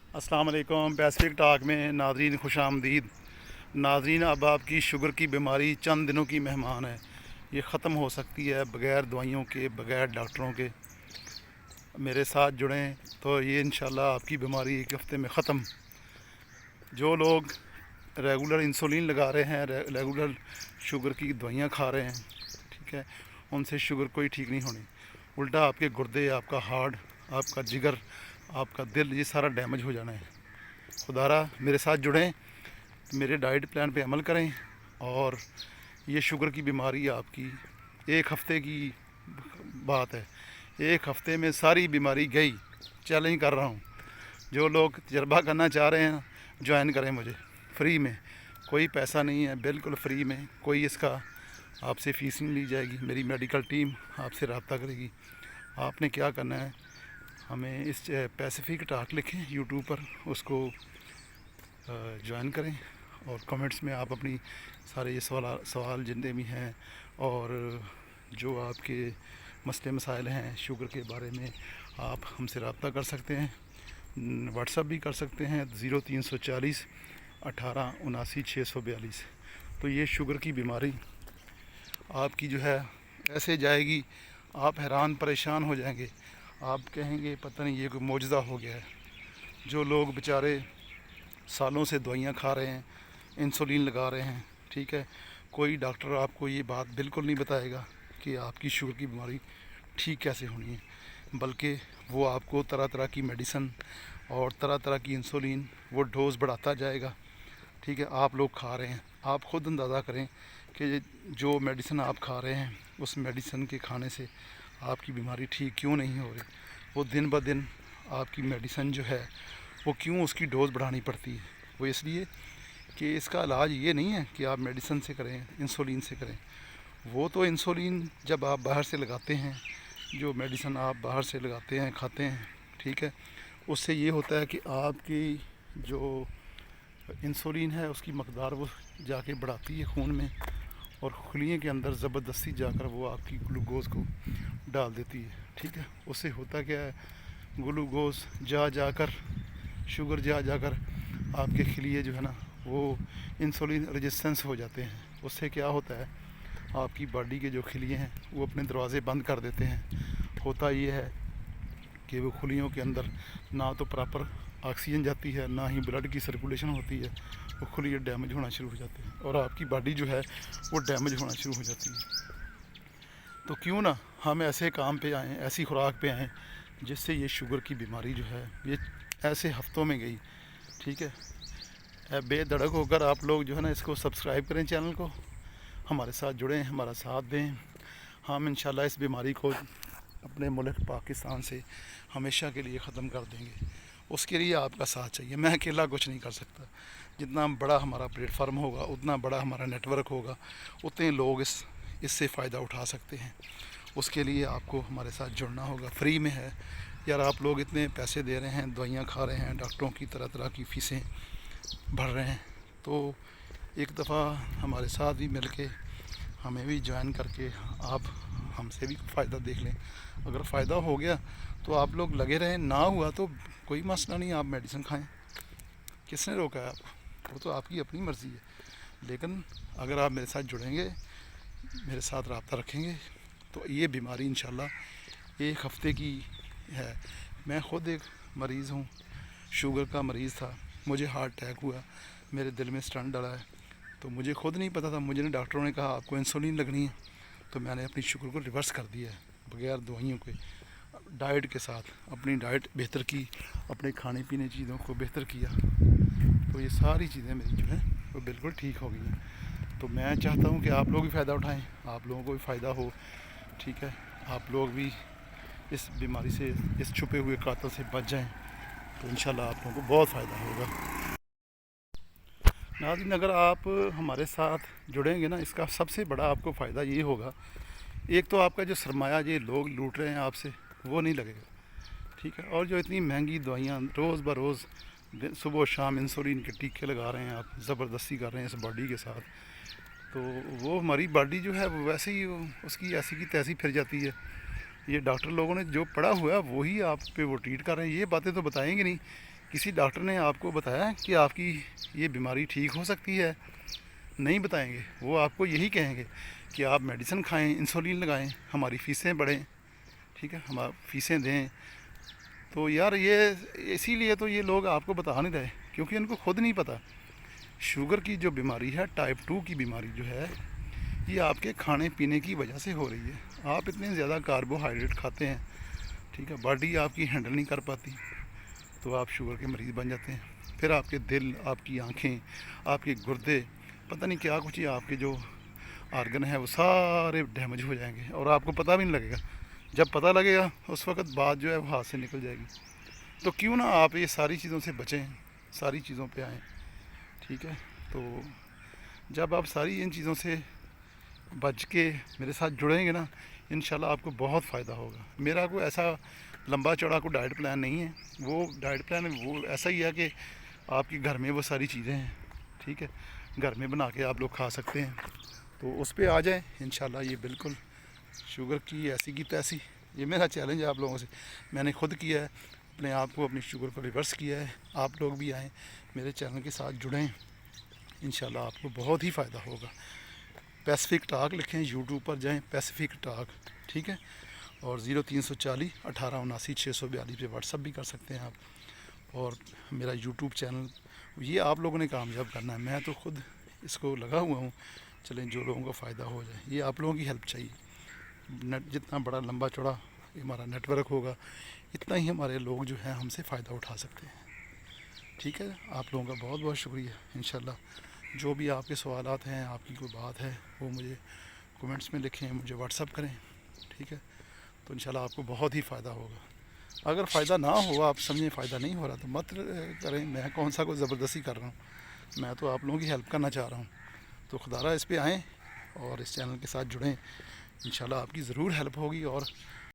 अस्सलाम वालेकुम। Pacific talk में नाज़रीन खुश आमदीद। नाज़रीन, अब आपकी शुगर की बीमारी चंद दिनों की मेहमान है। ये ख़त्म हो सकती है बग़ैर दवाइयों के, बग़ैर डॉक्टरों के। मेरे साथ जुड़ें तो ये इंशाल्लाह आपकी बीमारी एक हफ़्ते में ख़त्म। जो लोग रेगुलर इंसुलिन लगा रहे हैं, रेगुलर शुगर की दवाइयाँ खा रहे हैं, ठीक है, उनसे शुगर कोई ठीक नहीं होनी। उल्टा आपके गुर्दे, आपका हार्ट, आपका जिगर, आपका दिल, ये सारा डैमेज हो जाना है। खुदारा मेरे साथ जुड़ें, मेरे डाइट प्लान पे अमल करें और ये शुगर की बीमारी आपकी एक हफ़्ते की बात है। एक हफ़्ते में सारी बीमारी गई। चैलेंज कर रहा हूँ। जो लोग तजर्बा करना चाह रहे हैं ज्वाइन करें मुझे, फ्री में, कोई पैसा नहीं है, बिल्कुल फ्री में। कोई इसका आपसे फ़ीस नहीं ली जाएगी। मेरी मेडिकल टीम आपसे रब्ता करेगी। आपने क्या करना है, हमें इस पैसिफिक टॉक लिखें यूट्यूब पर, उसको ज्वाइन करें और कमेंट्स में आप अपनी सारे ये सवाल जितने भी हैं और जो आपके मसले मसाइल हैं शुगर के बारे में, आप हमसे रब्ता कर सकते हैं। व्हाट्सअप भी कर सकते हैं 0340 18 79 642। तो ये शुगर की बीमारी आपकी जो है ऐसे जाएगी, आप हैरान परेशान हो जाएंगे। आप कहेंगे पता नहीं ये कोई मौजज़ा हो गया है। जो लोग बेचारे सालों से दवाइयाँ खा रहे हैं, इंसुलिन लगा रहे हैं, ठीक है, कोई डॉक्टर आपको ये बात बिल्कुल नहीं बताएगा कि आपकी शुगर की बीमारी ठीक कैसे होनी है, बल्कि वो आपको तरह तरह की मेडिसिन और तरह तरह की इंसुलिन वो डोज़ बढ़ाता जाएगा। ठीक है, आप लोग खा रहे हैं, आप ख़ुद अंदाज़ा करें कि जो मेडिसिन आप खा रहे हैं उस मेडिसिन के खाने से आपकी बीमारी ठीक क्यों नहीं हो रही। वो दिन ब दिन आपकी मेडिसिन जो है वो क्यों उसकी डोज़ बढ़ानी पड़ती है। वो इसलिए कि इसका इलाज ये नहीं है कि आप मेडिसिन से करें, इंसुलिन से करें। वो तो इंसुलिन जब आप बाहर से लगाते हैं, जो मेडिसिन आप बाहर से लगाते हैं, खाते हैं, ठीक है, उससे ये होता है कि आपकी जो इंसुलिन है उसकी मकदार वो जाके बढ़ाती है खून में और खुलियों के अंदर ज़बरदस्ती जाकर वो आपकी ग्लूकोज़ को डाल देती है। ठीक है, उससे होता क्या है, ग्लूकोज़ जा जाकर, शुगर जा जाकर आपके खिलिए जो है ना वो इंसुलिन रेजिस्टेंस हो जाते हैं। उससे क्या होता है, आपकी बॉडी के जो खिलिए हैं वो अपने दरवाज़े बंद कर देते हैं। होता ये है कि वो खुलियों के अंदर ना तो प्रॉपर ऑक्सीजन जाती है, ना ही ब्लड की सर्कुलेशन होती है। वो खुलिए डैमेज होना शुरू हो जाते हैं और आपकी बॉडी जो है वो डैमेज होना शुरू हो जाती है। तो क्यों ना हम ऐसे काम पे आएँ, ऐसी खुराक पे आएँ जिससे ये शुगर की बीमारी जो है ये ऐसे हफ्तों में गई। ठीक है, बेधड़क होकर आप लोग जो है ना इसको सब्सक्राइब करें, चैनल को, हमारे साथ जुड़ें, हमारा साथ दें। हम इंशाल्लाह इस बीमारी को अपने मुल्क पाकिस्तान से हमेशा के लिए ख़त्म कर देंगे। उसके लिए आपका साथ चाहिए। मैं अकेला कुछ नहीं कर सकता। जितना बड़ा हमारा प्लेटफार्म होगा, उतना बड़ा हमारा नेटवर्क होगा, उतने लोग इससे फ़ायदा उठा सकते हैं। उसके लिए आपको हमारे साथ जुड़ना होगा। फ्री में है यार। आप लोग इतने पैसे दे रहे हैं, दवाइयाँ खा रहे हैं, डॉक्टरों की तरह तरह की फ़ीसें भर रहे हैं, तो एक दफ़ा हमारे साथ भी मिल के, हमें भी ज्वाइन करके आप हमसे भी फ़ायदा देख लें। अगर फ़ायदा हो गया तो आप लोग लगे रहें, ना हुआ तो कोई मसला नहीं, आप मेडिसिन खाएं। किसने रोका है आपको? वो तो आपकी अपनी मर्ज़ी है। लेकिन अगर आप मेरे साथ जुड़ेंगे, मेरे साथ रब्ता रखेंगे, तो ये बीमारी इंशाल्लाह एक हफ़्ते की है। मैं ख़ुद एक मरीज़ हूँ, शुगर का मरीज़ था। मुझे हार्ट अटैक हुआ, मेरे दिल में स्टंट डला है, तो मुझे खुद नहीं पता था। मुझे डॉक्टरों ने कहा आपको इंसुलिन लगनी है, तो मैंने अपनी शुगर को रिवर्स कर दिया है बगैर दवाइयों के, डाइट के साथ। अपनी डाइट बेहतर की, अपने खाने पीने चीज़ों को बेहतर किया, तो ये सारी चीज़ें मेरी जो है वो बिल्कुल ठीक हो गई हैं। तो मैं चाहता हूँ कि आप लोग भी फ़ायदा उठाएँ, आप लोगों को भी फ़ायदा हो। ठीक है, आप लोग भी इस बीमारी से, इस छुपे हुए कातल से बच जाएँ, तो इंशाल्लाह आप लोगों को बहुत फ़ायदा होगा। नाज़रीन, अगर आप हमारे साथ जुड़ेंगे ना, इसका सबसे बड़ा आपको फ़ायदा ये होगा, एक तो आपका जो सरमाया ये लोग लूट रहे हैं आपसे, वो नहीं लगेगा। ठीक है, और जो इतनी महंगी दवाइयाँ रोज़ ब रोज़ सुबह शाम इंसुलिन के टीके लगा रहे हैं आप, ज़बरदस्ती कर रहे हैं इस बॉडी के साथ, तो वो हमारी बॉडी जो है वो वैसे ही उसकी ऐसी की तैसी फिर जाती है। ये डॉक्टर लोगों ने जो पढ़ा हुआ है वही आप पे वो ट्रीट कर रहे हैं। ये बातें तो बताएंगे नहीं किसी डॉक्टर ने आपको बताया कि आपकी ये बीमारी ठीक हो सकती है? नहीं बताएंगे। वो आपको यही कहेंगे कि आप मेडिसिन खाएं, इंसुलिन लगाएं, हमारी फ़ीसें बढ़ें, ठीक है, हम फ़ीसें दें। तो यार ये इसीलिए तो ये लोग आपको बता नहीं रहे, क्योंकि उनको खुद नहीं पता। शुगर की जो बीमारी है, टाइप 2 की बीमारी जो है, ये आपके खाने पीने की वजह से हो रही है। आप इतने ज़्यादा कार्बोहाइड्रेट खाते हैं, ठीक है, बॉडी आपकी हैंडल नहीं कर पाती, तो आप शुगर के मरीज़ बन जाते हैं। फिर आपके दिल, आपकी आँखें, आपके गुर्दे, पता नहीं क्या कुछ, ये आपके जो आर्गन है वो सारे डैमेज हो जाएंगे और आपको पता भी नहीं लगेगा। जब पता लगेगा उस वक्त बात जो है वो हाथ से निकल जाएगी। तो क्यों ना आप ये सारी चीज़ों से बचें, सारी चीज़ों पे आएँ, ठीक है। तो जब आप सारी इन चीज़ों से बच के मेरे साथ जुड़ेंगे ना, इंशाल्लाह आपको बहुत फ़ायदा होगा। मेरा कोई ऐसा लंबा चौड़ा कोई डाइट प्लान नहीं है। वो डाइट प्लान वो ऐसा ही है कि आपके घर में वो सारी चीज़ें हैं, ठीक है, घर में बना के आप लोग खा सकते हैं। तो उस पे आ जाएं इंशाल्लाह। ये बिल्कुल शुगर की ऐसी की तैसी, ये मेरा चैलेंज है आप लोगों से। मैंने खुद किया है, अपने आप को, अपनी शुगर को रिवर्स किया है। आप लोग भी आएँ, मेरे चैनल के साथ जुड़ें, इंशाल्लाह आपको बहुत ही फ़ायदा होगा। पैसिफिक टॉक लिखें, यूट्यूब पर जाएं, पैसिफिक टॉक, ठीक है। और 0340 1879 642 पे व्हाट्सअप भी कर सकते हैं आप। और मेरा यूट्यूब चैनल ये आप लोगों ने कामयाब करना है। मैं तो खुद इसको लगा हुआ हूँ, चलें जो लोगों को फ़ायदा हो जाए। ये आप लोगों की हेल्प चाहिए। नेट जितना बड़ा लंबा चौड़ा हमारा नेटवर्क होगा, इतना ही हमारे लोग जो हैं हमसे फ़ायदा उठा सकते हैं, ठीक है। आप लोगों का बहुत बहुत शुक्रिया। इंशाल्लाह जो भी आपके सवालात हैं, आपकी कोई बात है, वो मुझे कमेंट्स में लिखें, मुझे व्हाट्सअप करें, ठीक है। तो इंशाल्लाह आपको बहुत ही फ़ायदा होगा। अगर फ़ायदा ना हो, आप समझें फ़ायदा नहीं हो रहा, तो मत करें। मैं कौन सा कोई ज़बरदस्ती कर रहा हूँ, मैं तो आप लोगों की हेल्प करना चाह रहा हूँ। तो खुदारा इस पे आएँ और इस चैनल के साथ जुड़ें, इंशाल्लाह आपकी ज़रूर हेल्प होगी और